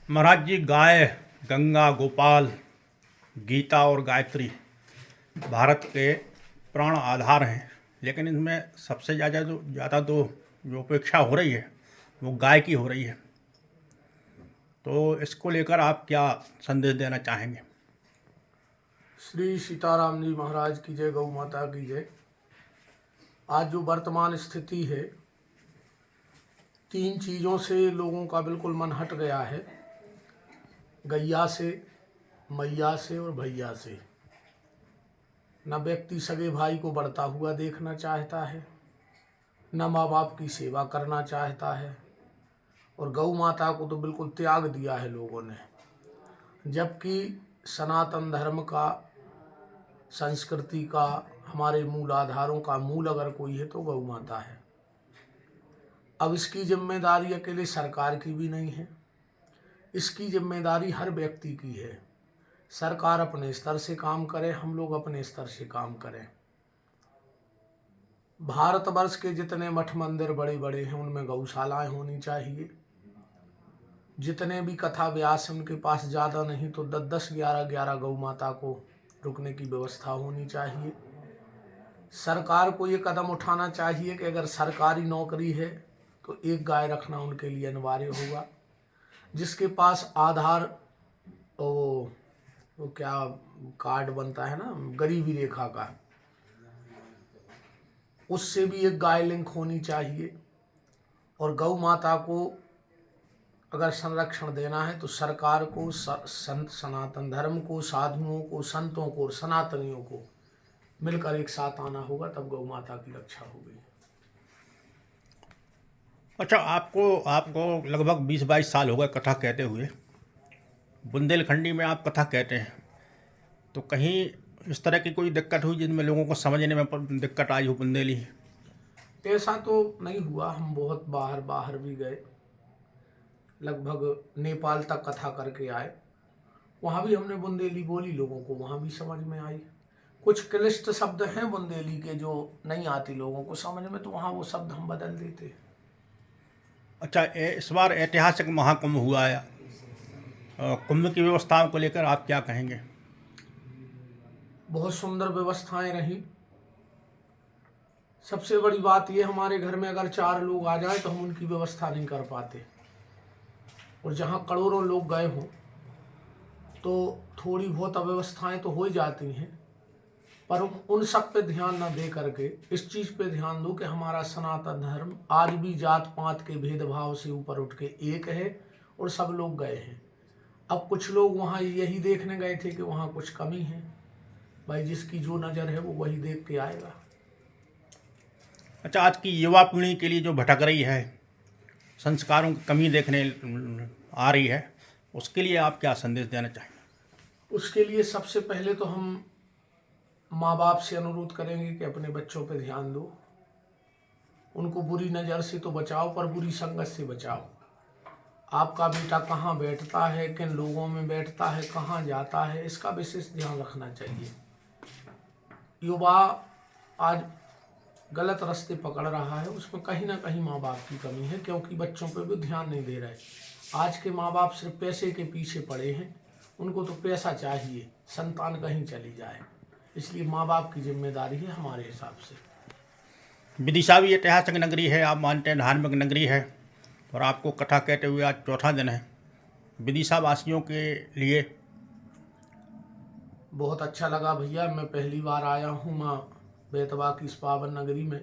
महाराज जी, गाय, गंगा, गोपाल, गीता और गायत्री भारत के प्राण आधार हैं। लेकिन इनमें सबसे ज़्यादा तो जो उपेक्षा हो रही है वो गाय की हो रही है। तो इसको लेकर आप क्या संदेश देना चाहेंगे? श्री सीताराम जी महाराज की जय, गौ माता की जय। आज जो वर्तमान स्थिति है, 3 चीज़ों से लोगों का बिल्कुल मन हट गया है। गैया से, मैया से और भैया से। न व्यक्ति सगे भाई को बढ़ता हुआ देखना चाहता है, न माँ बाप की सेवा करना चाहता है, और गौ माता को तो बिल्कुल त्याग दिया है लोगों ने। जबकि सनातन धर्म का, संस्कृति का, हमारे मूल आधारों का मूल अगर कोई है तो गौ माता है। अब इसकी जिम्मेदारी अकेले सरकार की भी नहीं है, इसकी जिम्मेदारी हर व्यक्ति की है। सरकार अपने स्तर से काम करे, हम लोग अपने स्तर से काम करें। भारतवर्ष के जितने मठ मंदिर बड़े बड़े हैं उनमें गौशालाएं होनी चाहिए। जितने भी कथा व्यास उनके पास ज़्यादा नहीं तो 10-10, 11-11 गौ माता को रुकने की व्यवस्था होनी चाहिए। सरकार को ये कदम उठाना चाहिए कि अगर सरकारी नौकरी है तो एक गाय रखना उनके लिए अनिवार्य होगा। जिसके पास आधार वो क्या कार्ड बनता है ना, गरीबी रेखा का, उससे भी एक गाय लिंक होनी चाहिए। और गौ माता को अगर संरक्षण देना है तो सरकार को, संत सनातन धर्म को, साधुओं को, संतों को और सनातनियों को मिलकर एक साथ आना होगा, तब गौ माता की रक्षा होगी। अच्छा, आपको आपको लगभग 20-22 साल हो गए कथा कहते हुए। बुंदेलखंडी में आप कथा कहते हैं, तो कहीं इस तरह की कोई दिक्कत हुई जिनमें लोगों को समझने में दिक्कत आई हो बुंदेली? ऐसा तो नहीं हुआ। हम बहुत बाहर बाहर भी गए, लगभग नेपाल तक कथा करके आए। वहाँ भी हमने बुंदेली बोली, लोगों को वहाँ भी समझ में आई। कुछ क्लिष्ट शब्द हैं बुंदेली के जो नहीं आती लोगों को समझ में, तो वहाँ वो शब्द हम बदल देते हैं। अच्छा, इस बार ऐतिहासिक महाकुंभ हुआ है। कुंभ की व्यवस्थाओं को लेकर आप क्या कहेंगे? बहुत सुंदर व्यवस्थाएं रही। सबसे बड़ी बात यह, हमारे घर में अगर 4 लोग आ जाए तो हम उनकी व्यवस्था नहीं कर पाते, और जहाँ करोड़ों लोग गए हों तो थोड़ी बहुत अव्यवस्थाएं तो हो ही जाती हैं। पर उन सब पे ध्यान न दे करके इस चीज़ पे ध्यान दो कि हमारा सनातन धर्म आज भी जात पात के भेदभाव से ऊपर उठ के एक है, और सब लोग गए हैं। अब कुछ लोग वहाँ यही देखने गए थे कि वहाँ कुछ कमी है। भाई, जिसकी जो नज़र है वो वही देख के आएगा। अच्छा, आज की युवा पीढ़ी के लिए जो भटक रही है, संस्कारों की कमी देखने आ रही है, उसके लिए आप क्या संदेश देना चाहेंगे? उसके लिए सबसे पहले तो हम माँ बाप से अनुरोध करेंगे कि अपने बच्चों पे ध्यान दो। उनको बुरी नज़र से तो बचाओ, पर बुरी संगत से बचाओ। आपका बेटा कहाँ बैठता है, किन लोगों में बैठता है, कहाँ जाता है, इसका विशेष ध्यान रखना चाहिए। युवा आज गलत रास्ते पकड़ रहा है, उसमें कहीं ना कहीं माँ बाप की कमी है, क्योंकि बच्चों पे भी ध्यान नहीं दे रहे। आज के माँ बाप सिर्फ पैसे के पीछे पड़े हैं, उनको तो पैसा चाहिए, संतान कहीं चली जाए। इसलिए माँ बाप की जिम्मेदारी है हमारे हिसाब से। विदिशा भी ऐतिहासिक नगरी है, आप मानते हैं धार्मिक नगरी है, और आपको कथा कहते हुए आज चौथा दिन है। विदिशा वासियों के लिए बहुत अच्छा लगा भैया। मैं पहली बार आया हूँ माँ बेतवा की इस पावन नगरी में,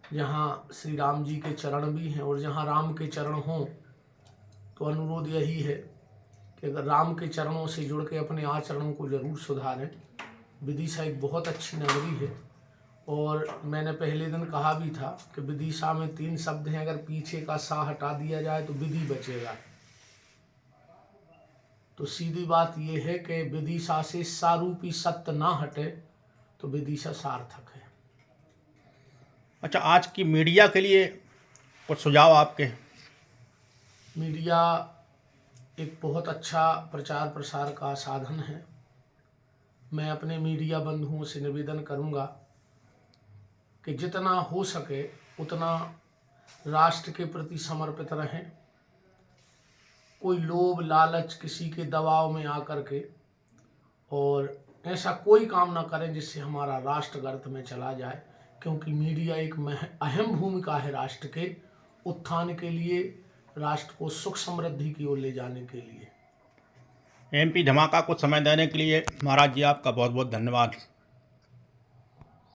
जहाँ श्री राम जी के चरण भी हैं, और जहाँ राम के चरण हों तो अनुरोध यही है कि अगर राम के चरणों से जुड़ के अपने आचरणों को ज़रूर सुधारें। विदिशा एक बहुत अच्छी नगरी है, और मैंने पहले दिन कहा भी था कि विदिशा में 3 शब्द हैं, अगर पीछे का सा हटा दिया जाए तो विधि बचेगा। तो सीधी बात यह है कि विदिशा से सारूपी सत्य ना हटे तो विदिशा सार्थक है। अच्छा, आज की मीडिया के लिए कुछ सुझाव आपके? मीडिया एक बहुत अच्छा प्रचार प्रसार का साधन है। मैं अपने मीडिया बंधुओं से निवेदन करूंगा कि जितना हो सके उतना राष्ट्र के प्रति समर्पित रहें। कोई लोभ लालच किसी के दबाव में आकर के और ऐसा कोई काम ना करें जिससे हमारा राष्ट्र गर्त में चला जाए, क्योंकि मीडिया एक अहम भूमिका है राष्ट्र के उत्थान के लिए, राष्ट्र को सुख समृद्धि की ओर ले जाने के लिए। MP धमाका को समय देने के लिए महाराज जी आपका बहुत बहुत धन्यवाद।